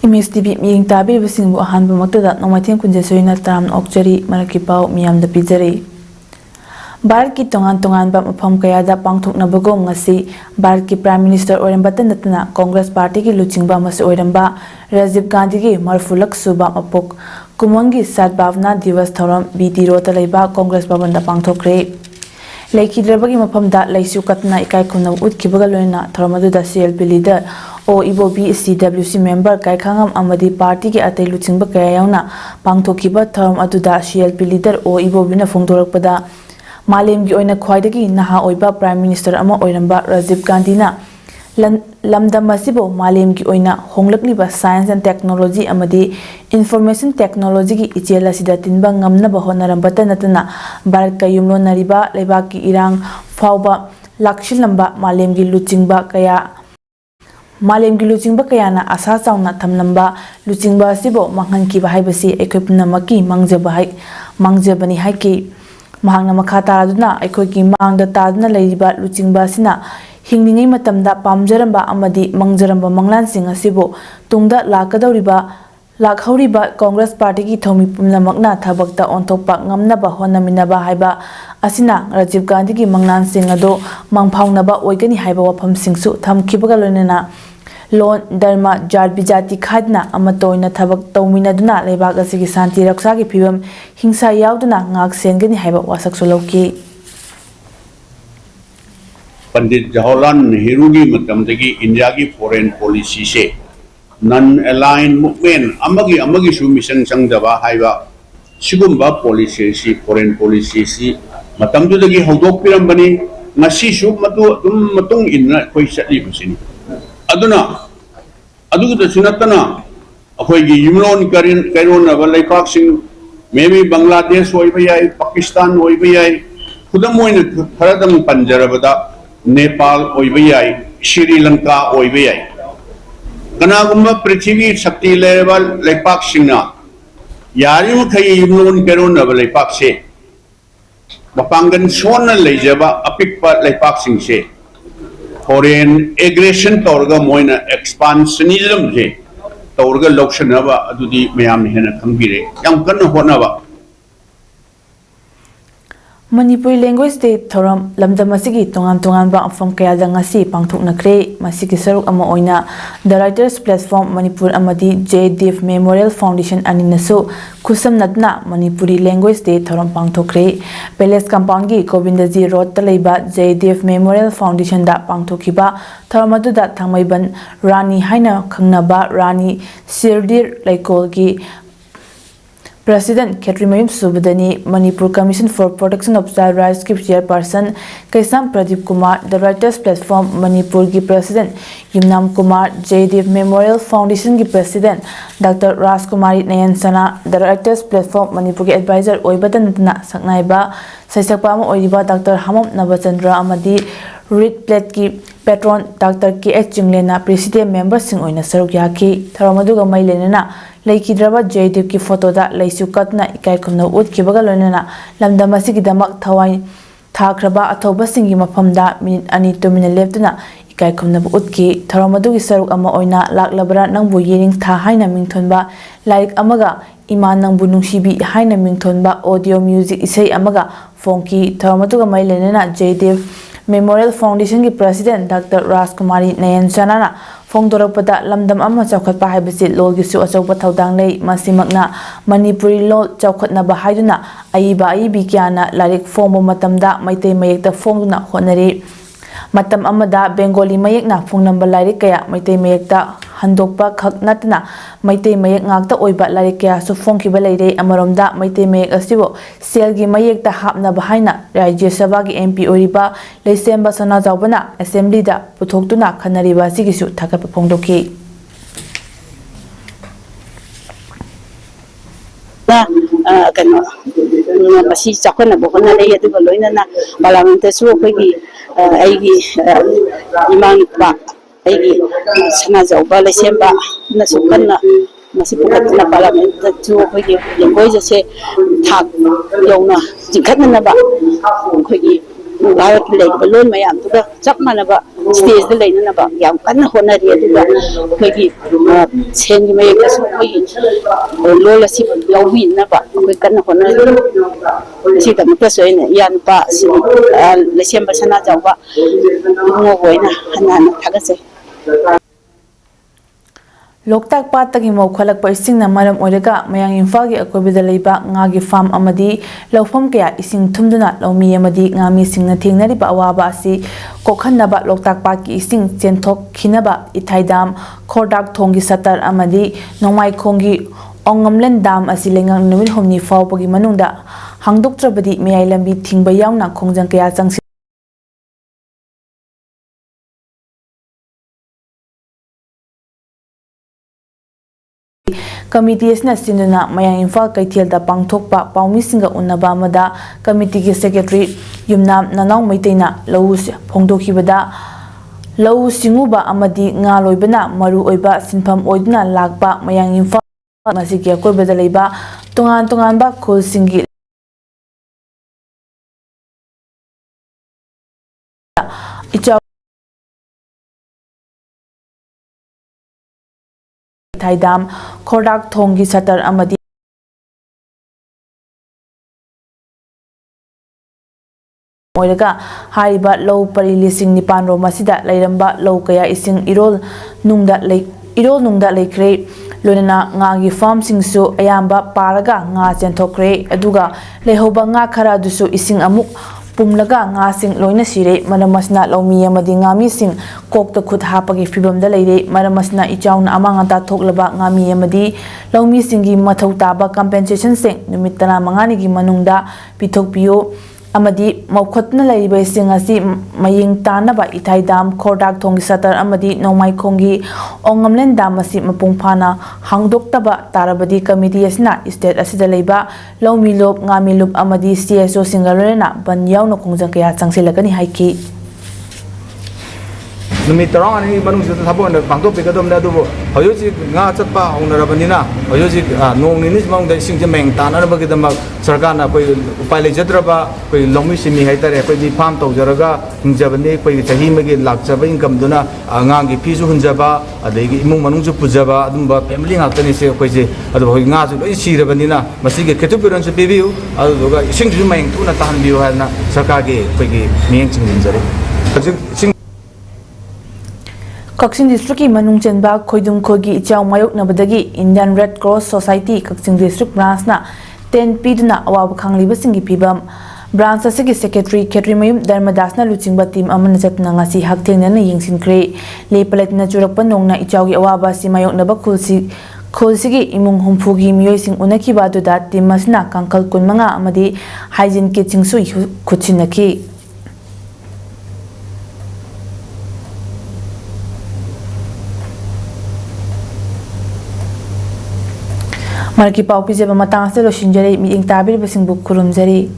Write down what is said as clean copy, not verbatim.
Miss TV meeting tabi bising bu ahan bumaktada nomatin kunjesoi na tam okjari maraki pau miyam da pijari. Bharat ki tongan ba mafam kaya da pangthok na bagom ngasi Bharat ki Prime Minister oiramba natna Congress Party ki luchingba mas oiramba Rajiv Gandhi ki marfulak suba mapok kumongi Sadbhavna Divas thoram BT Road laiba Congress Bhavan da pangthokre. Laikhidrabagi mafamda laisu katna ikai khunam utkibaga loina thoramadu da CLP leader o ibobi CWC member kai khangam amadi party ki atai luchingba kaya yauna pangthokiba thoram aduda CLP leader o ibobi na phongdorakpada malem gi oina khwaidagi naha oiba Prime Minister ama oiramba Rajiv Gandhi na lamdam asibo malem gi oina honglakliba science and technology amadi information technology gi ichela sida tinba ngamna ba honarambata natna Bharat ka yumlo nariba leba ki irang fauba lakshil lamba malem gi luchingba kaya na asa chauna thamlamba luchingba asibo manghan ki bahai basi ekhopna maki mangjabani haiki mahangna makha taraduna ekhoi ki mangda taduna leiba luchingba sina hingningai matamda pamjaramba amadi mangjaramba manglan sing asibo tungda lakhoriba Congress Party ki thomi pumnamakna thabakta ontokpa ngamnaba honaminaba haiba asina Rajiv Gandhi ki manglan sing ado mangphaunaba oigani haiba wafam singsu thamkibaga loinena lon dharma jat bijati khadna amatoina thabak tawminaduna lebak asigi santi raksa ki phibam hingsa yauduna ngak sengani haiba wasak sulauki Pandit Jawaharlal Nehru ki matamdagi India ki foreign policy se non-aligned movement amagi su mission sangdaba haiba sigumba policy si foreign policy si matamdagi hodok pirambani ngasi su matung inna koi satli busini aduna aduga sinatana akhoi gi yumlon karon balai pak sing maybe Bangladesh hoiba yai Pakistan hoiba yai khudam moina pharadam panjarabada Nepal hoiba yai Sri Lanka hoiba yai kanagumba prithvi shakti level laipak singna yari mukhai yumlon karon balai pak se bapangan sona leijaba apikpa laipak sing se foreign aggression torga moina expansionism je torga lokshanaba adudi mayam hena khangbire yam kanna honaba Manipuri language day thoram lamdam asigi tongan ba afam kaya da ngasi pangthoknakre masigi saruk ama oina the writers platform Manipur amadi JDF Memorial Foundation aninasu khusam natna Manipuri language day thoram pangthokre palace compound gi Govindaji road ta leiba JDF Memorial Foundation da pangthokiba thoramadu da thangmaiban Rani haina khangnaba Rani Sirdir Laikol gi President Ketrimayum Subadani, Manipur Commission for Protection of Child Rights ki Chairperson Kaisam Pradeep Kumar, the Writers Platform Manipur ki President Yumnam Kumar, JDF Memorial Foundation ki President Dr. Rajkumari Nayan Sana, the Writers Platform Manipur ki Advisor Oibatanatna Saknaiba, Saisakpama Oiba Dr. Hamam Nabachandra Amadi, Read Plate ki Patron Dr. K.H. Jinglena, President Member Sing Oina Sarukyaki, Tharamaduga Mailenana, Laikhidraba JDF ki photo da laisu katna ikai khumna utkibaga loinana lamdam asigi damak thawai thakraba athoba singi mafamda minute ani 2 minute leptuna ikai khumna utki tharamadu gi saruk ama oina laklabra nangbu yening tha haina mingthonba like amaga iman nangbu nungsibi haina mingthonba audio music isai amaga phonki tharamadu ga mailenana JDF Memorial Foundation ki President Dr. Rajkumari Nayan Chanana Phongdorakpada lamdam ama chawkhatpa haibasi lolgisu achaupa thaudang lei masimakna Manipuri lol chawkhatnaba haiduna aiba aibi kyana larik phongbo matamda maitei mayekta phongduna honari matam amada Bengali mayekna phongnamba larik kaya maitei mayekta handokpa khak natna maitei mayek ngakta oiba larik kaya su phongkiba leire amaromda maitei mayek asibo selgi mayekta hapnaba haina Rajya Sabha gi MP oriba leisemba sana jawbana assembly da puthoktuna khanariba sigisu thakapa phongdoki kano masi chakna bohna le yadu loinana parliament su khoi aigi imang ba aigi sana jawba le semba na sukanna masi pukatna parliament su khoi language se thak yona jingkhatna ba khoi Bharat लेकिन loan मैं याम तुका चक मानबा stage दे लेननबा याम कन्न honorary अदुगा कोई सेन में एक कोई लोल असि लौबिनबा कोई कन्न होनरी सी तमता सोइने यान पा सि लेसेंबर सना जावबा mo hoina hanan thagase Loktak पातगी मौखलक इसिंग मरम ओइरगा मयांग इम्फाल की अकोबिदा लेबा ngaगी फार्म अमदी लौफम कया इसिंग थुमदुना लौमी अमदी ngaमी सिंगना थेंगनरिबा अवाबा असि कोखन्नबा लोकताक पात की इसिंग चेंथोक खिनबा इथाइदाम खोरडाक थोंगी सतर अमदी नोंमाई खोंगी ओंगमलेन दाम असि लेंगांग नुमित होमनी फावबगी मनुंगदा हांगदोक्त्रबदी मेयाई लंबी थिंगबा यावना खोंजंग कया चंगसि कमिटी सिंधुना मयांग इम्फाल कैथेलदा पांगथोकपा पाउमीसिंगा उन्नबा अमदा कमिटी की सेक्रेटरी युमनाम ननाउ मैतेना लौ फोंदोखिबदा लौ सिंगुबा अमदी nga लोइबना मरु ओइबा सिनफम ओइदना लागबा मयांग इम्फाल मसिगी अकोइबदा लेबा तोंगान तोंगानबा खुलसिंगी इचा थाइदाम खोरडाक थोंगी सतर अमदी ओइरगा हारिबा लौ परि लिसिंग निपान रोम असिदा लैरंबा लौ कया इसिंग इरोल नुंगदा लेख्रे लोनना ngaगी फार्म सिंगसु अयाम्बा पारगा nga चेंथोक्रे अदुगा लेहोबा nga खरा दुसु इसिंग अमुक पुमलगा nga सिंग लोइना सिरे मनमसना लौमी अमदी ngaमी सिंग कोकता खुद हापगी फिबमदा लेरे मनमसना इचाउना अमांगता थोकलबा ngaमी अमदी लौमी सिंगी मथौ ताबा कंपेंसेशन सिंग नुमित 15 गी मनुंगदा पिथोकपियो अमदी मौखतना लैबा सिंग असि मयिंग तानबा इथाइदाम खोरडाक थोंगी सतर अमदी नोंमाई खोंगी ओंगमलेन दाम असि मपुंग फाना हांगदोक्तबा तारबदी कमिटी असना स्टेट असिदा लैबा लौमी लोप ngaमी लुप अमदी CSO सिंगलरेना बन यावना खोंजंग कया चंगसिलकनी हाइकी नुमित तरंग मनुष्य थाबोन पांगतो पेगदम दा दुबो हयोजि nga चतपा होनरबनिना हयोजि नोंग निनि मौंग दा सिंग मेंग तानरबगि दम सरकार ना कोई उपाय लेजद्रबा कोई लौमी सिमी हाइतरे कोई नि फार्म तौजरगा हिंजबने कोई चही मगे लाक्चबा इनकम दुना ngang gi फिजु हुंजबा अदेगी इमुंग मनुंगजु पुजबा अदुबा फैमिली ngakani se कोई जे अदु होई nga जु लोइ सिरबनिना मसिगे केटुपिरन से पिबिउ अदुगा इसिंग जु मेंग तुना ताहनबिउ हाना सरकार गे कोई गे मेंग चिंगिनजरे कक्सिंग डिस्ट्रिक्ट की मनुंग चेंबा खोइदुम खोगी इचाउ मायोकनबदगी Indian Red Cross Society Kakching district ब्रांचना 10 पीदुना अवाब खांगलिबसिंगी फिबम ब्रांच असिगी सेक्रेटरी खेत्रीमयुम धर्मदासना लुचिंगबा टीम अमन जतना ngasi hakthengna yingsinkhre lepalatina churakpa nongna ichaugi awaba si mayoknaba khulsigi imung humfugi miyoising unakiba duda team asna kangkal kunmanga amadi hygiene kitching su khutchinaki Marki pau pijaba matang se lo shinjari mi ing tabir basing buk kurum jari